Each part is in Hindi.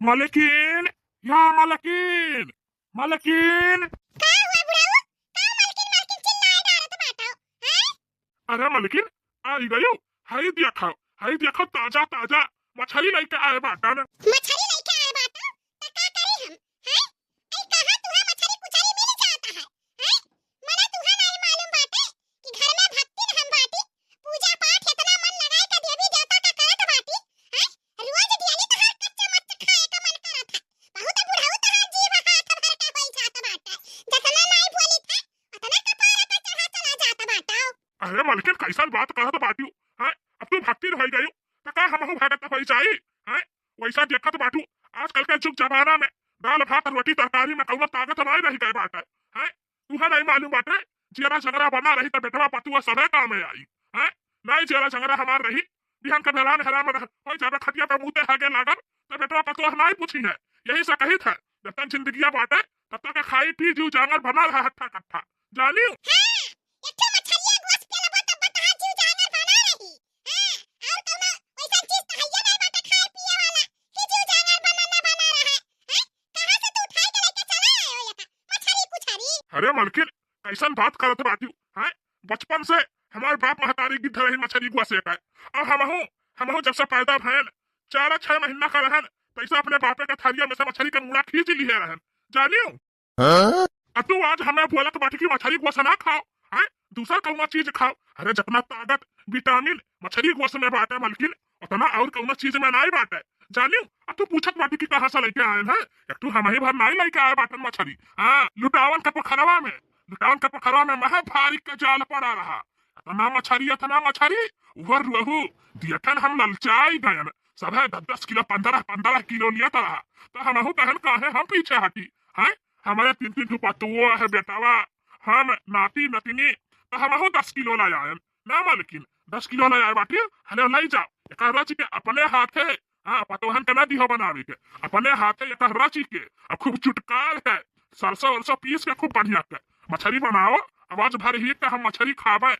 मालकिन, या मालकिन, मालकिन। का हुआ बुढ़ाऊ? का मालकिन मालकिन चिल्लाए डारत बाटो? हैं? अरे मालकिन, आई गयो। हाई देखो ताजा ताजा मछली लेके आए बाटन। मछली लेके आए बाटो? त का करी हम? हैं? आई कहां तुहा मछली कुछली मिल जाता है? हैं? मने तुहा नहीं मालूम बाटे कि घर में भक्तिन हम बाटी, पूजा पाठ इतना मन लगाए का देवी देवता का करत बाटी, हैं? रोज दियाली तहार कच्चा मच्चा खाए का मन करत है। बहुत बुढ़ाऊ तहार जीव हाथ भर का होई जात बाटे। जतना नहीं बोली था, उतना कपारा पे चढ़ा चला जात बाटो। अरे मालकिन, कैसन बात कहत बाटू? हैं? अब तू भक्ति रह गयो त का हमहु भगत हो जाई? हैं? वैसा देखत बाटू, आजकल के जुग जमाना में दाल भात रोटी तरकारी में कौनो ताकत नहीं रही गए बाटे। हैं? तुहा नहीं मालूम बाटे, जेरा झगड़ा बना रही त बेटवा पतुआ सबे काम में आई। हैं? नहीं जेरा झगड़ा हमार रही, बिहान के बेलान हराम हो जाबे खटिया पे मुते हागे लागल त बेटवा पतुआ नहीं पूछी है। यही से कही था, जब तक जिंदगिया बाटे तब तक खाई पी जीव जांगर बना रहा हट्ठा कट्ठा। जानियो? हां, एक ठो मछलिया गोस पे लबो तब बता जीव जानवर बना रही। हां, और कौनो वैसा चीज त हइये नहीं बाटे खाए पिए वाला कि जीव जानवर बना रहा है। हैं? कहां से तू उठाई के लेके चला आए हो ये मछली कुछरी? अरे मालकिन, कैसन बात करत बाटू? हैं? बचपन से हमार बाप महतारी गिद्ध रही मछली गुआ से का। और हमहू जब से पैदा भैल 4-6 महीना का रहन, तैसा अपने बापे के थालिया में से मछली के मुड़ा खींच लिए रहन। जानियो? तू आज हमें बोलत बाटी की मछली गोस ना खाओ। हैं? दूसरा कौनो चीज खाओ। अरे जितना ताकत विटामिन मछली गोस में बाटे मालकिन, उतना और कौनो चीज में नहीं बाटे। जानियो? अब तू पूछत बाटी की कहां से लेके आए हैं? एक तू हम ही भर नहीं लेके आए बाटन मछली। हाँ, लुटावन के पोखरवा में महा भारी के जाल पड़ा रहा। इतना मछली उवर रहू दियठन हम ललचाई गयन। सब 10 किलो 15 किलो लिया रहा। तो हमहू कहन काहे हम पीछे हटी। हैं? हमारे 3 पतुओ है बेटावा, हम नाती नतिनी, तो हमहू 10 किलो ला आए ना मालकिन। 10 किलो ला आए बाटी, हले लाई जाओ एक रच के अपने हाथे। हाँ, पतोहन के ना दिहो बनावे के, अपने हाथे एक रच के अब खूब चुटकार है सरसों वरसों पीस के खूब बढ़िया के मछली बनाओ। आवाज भर ही के हम मछली खावे।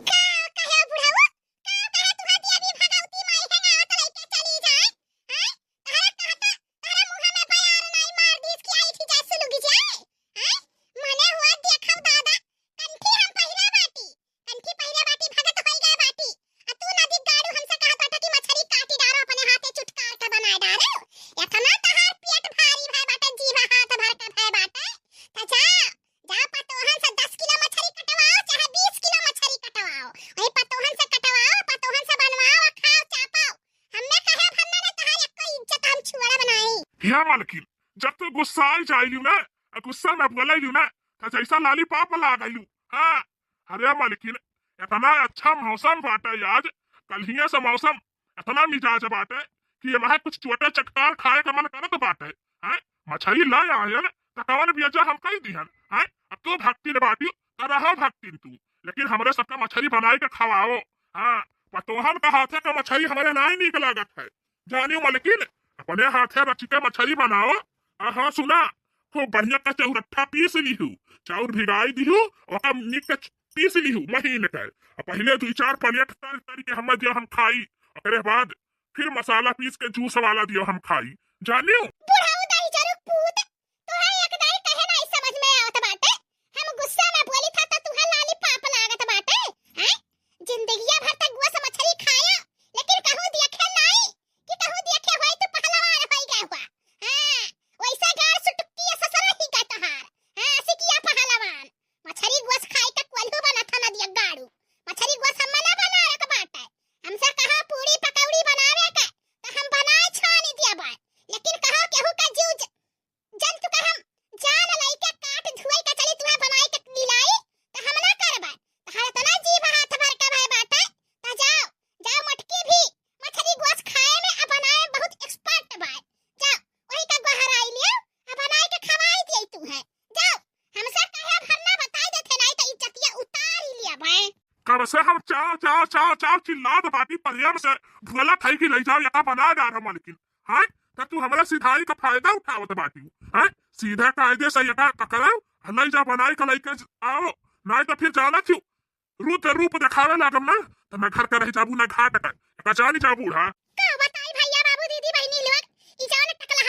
का कहे बुढ़ाऊ? का कहे तुहा दिया भी भगवती माई है ना तो लेके चली जाए? हैं? तहरा कहता तहरा मुंह में बयार नहीं मार दीस की आई थी जैसे लुगी जाए। हैं? मने हुआ देखौ दादा, कंठी हम पहिरा बाटी, कंठी पहिरा बाटी भगत होई गए बाटी। आ तू नदी गाड़ू हमसे कहत बाटा कि मछली काटी डारो अपने हाथे चुटकार के बनाए डारो। इतना तहार पेट भारी भय बाटा, जीवा हाथ भर के भय बाटा। त जा पतोहन से 10 किलो मछली कटवाओ चाहे 20 किलो मछली कटवाओ। वही पतोहन से कटवाओ, पतोहन से बनवाओ और खाओ चापाओ। हमने कहे भन्ना ने तहार एको इज्जत हम छुआड़ा बनाई। या मालकिन, जब तू गुस्सा जाइलू ना, गुस्सा में बोलैलू ना, तो जैसा लॉलीपॉप ला गइलू। हाँ, अरे मालकिन, इतना अच्छा मौसम बाटे आज, कल से मौसम इतना मिजाज बाटे कि ये कुछ चोटे चटकार खाए का मन करत बाटे। हैं? मछली ला आयन त कवन बेजा हम कही दिहन। हैं? अब तू भक्ति बाटी त रहो भक्ति तू, लेकिन हमरे सबका मछली बनाए के खवाओ। हाँ, पतोहन का हाथे का मछली हमारे नहीं निक लागत है। जानियो मालकिन, अपने हाथे रच के मछली बनाओ। हाँ सुना, खूब बढ़िया का चौरट्ठा पीस लीहू, चाउर भिगाई दीहू, ओका निक के पीस लीहू महीन के। पहले 2-4 प्लेट तर के हम दियो हम खाई, ओकरे बाद फिर मसाला पीस के जूस वाला दियो हम खाई। जानियो? बुढ़ाऊ दही जरूर पूत तुहा एक दाई कहे नहीं समझ में आवत बाटे। हम गुस्सा में बोली था त तुहा लॉलीपॉप लागत बाटे। हैं? जिंदगिया भर तक गोस मछली खाया, लेकिन कहूं देखे नहीं कि कहूं देखे होई तो पहलवान होई गए हुआ। हां, वैसा गार सुटकी ससरा ही का तहार। हां, सिकिया पहलवान मछली गोस खाई त कोल्हू बना था ना दिया गाड़ू। मछली गोस हम ना बनाए के बाटे। हमसे कहा पूरी पकौड़ी बनावे के त हम बनाए छानी दिया बा। लेकिन कहा केहू का जीव जंतु का हम जान लइके काट धुई के चली तुहा बनाई के गिलाई त हम ना करबा। तहरा तना जीव हाथ भर के भाई बाटे। त जाओ मटकी भी मछली गोस खाए में आ बनाए बहुत एक्सपर्ट बा। जाओ वही का गोहर आई लियो आ बनाई के खवाई दिए तू है। जाओ हमसे कहे भरना बताई देथे नहीं त इज्जतिया उतार ही लिया बा। कब से हम चाव चिल्लात बाटी प्रेम से भोला खाई की ले जाओ यका बना जा रहा मालकिन। हैं? त तू हमरा सिधाई का फायदा उठावत बाटी। हैं? सीधा कायदे से यका पकड़ाओ, ले जा बनाई के लेके आओ, नहीं तो फिर जाना क्यों रूप दिखावे लागम ना तो मैं घर के रह जाबू ना घाट का जानी जाबू। हाँ, का बताई भैया बाबू दीदी बहनी लोग ई जौन टकला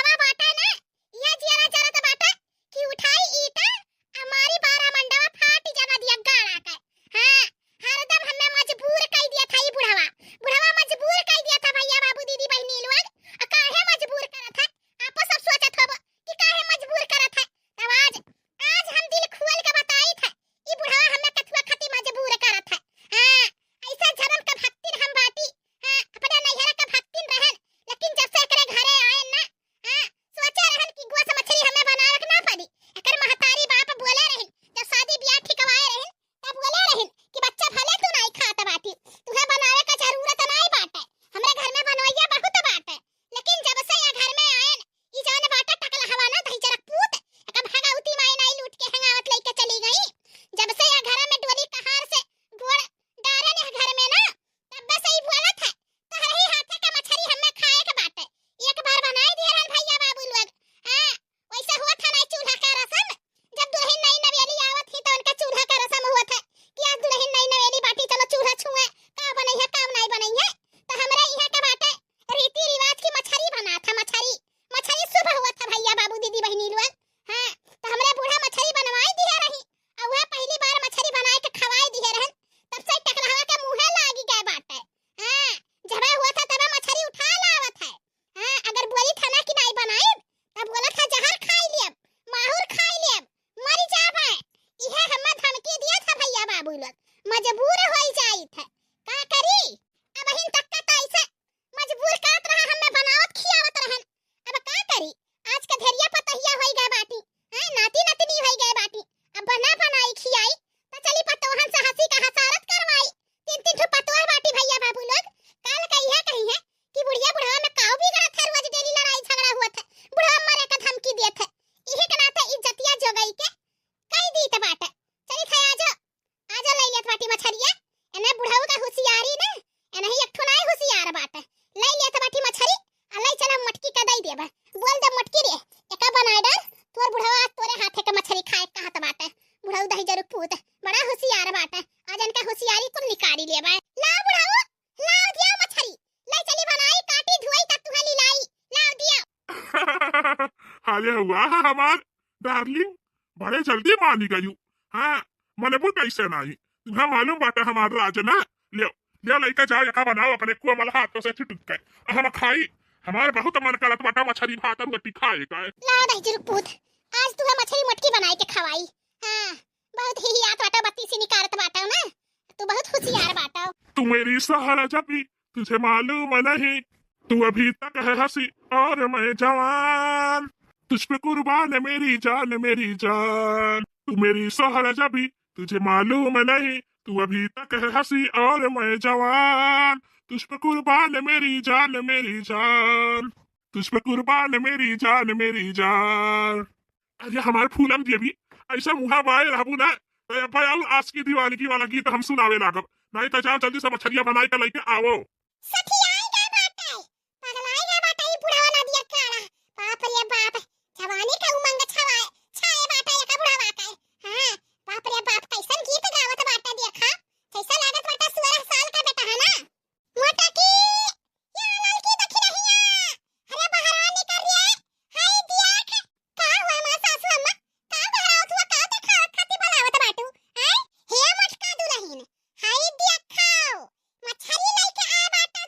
मोटकी का दई देबा। बोल दे मोटकी रे एका बनाई डर तोर बुढ़वा तोरे हाथे के मछली खाए कहत बाटे। बुढ़ऊ दही जरूर पूत बड़ा होशियार बाटे। अजन का होशियारी कुल निकाली लेबा। लाओ बुढ़ऊ लाओ दिया मछली ले चली बनाई काटी धोई तब तुहा लाई लाओ दिया। अरे वाह हमार डार्लिंग बड़े जल्दी मानी गयू। हाँ मने वो कैसे नहीं तुम्हें मालूम बाटे हमार राज ना। ले ले लइका जाओ यका बनाओ अपने को मल हाथों से छुटक के हम खाई। हमार बहुत मन करत बाटा मछली भात और रोटी खाए का। लाओ दही जरूर पूत आज तुहा मछली मोटकी बनाई के खवाई। हां बहुत ही याद बाटा बत्ती से निकारत बाटा ना। तू बहुत होशियार बाटा। तू मेरी सहारा जबी तुझे मालूम नहीं तू अभी तक है हंसी और मैं जवान तुझ पे कुर्बान है मेरी जान मेरी जान। तू मेरी सहारा जबी तुझे मालूम नहीं तू अभी तक है हंसी और मैं जवान तुझ पे कुर्बान है मेरी जान मेरी जान तुझ पे कुर्बान है मेरी जान मेरी जान। अरे हमारे फूलम देवी ऐसा मुहा बाए रहबू ना तो भाई आज की दीवानी की वाला गीत हम सुनावे लागब। नहीं तो जाओ जल्दी से मछलियां बनाई के लेके आओ। सखियाई गा बाटे पगलाई गा बाटे ई बुढ़ावा ना दिया काला। बाप रे बाप जवानी का उमंग छवाए छाए बाटे एका बुढ़ावा का। हां बाप रे बाप कैसन गीत गावत बाटे देखा कैसा लागत बाटे 16 साल का बेटा है ना। मोटा की या लड़की देखी रहिया अरे महारानी कर रे हाय देख का हुआ मां सासू अम्मा का बहरावत हुआ का देखा खाती बनावत बाटू। हाय हे मटका दुलहीन हाय देख खाओ मछली लेके आ बाटा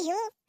हूँ।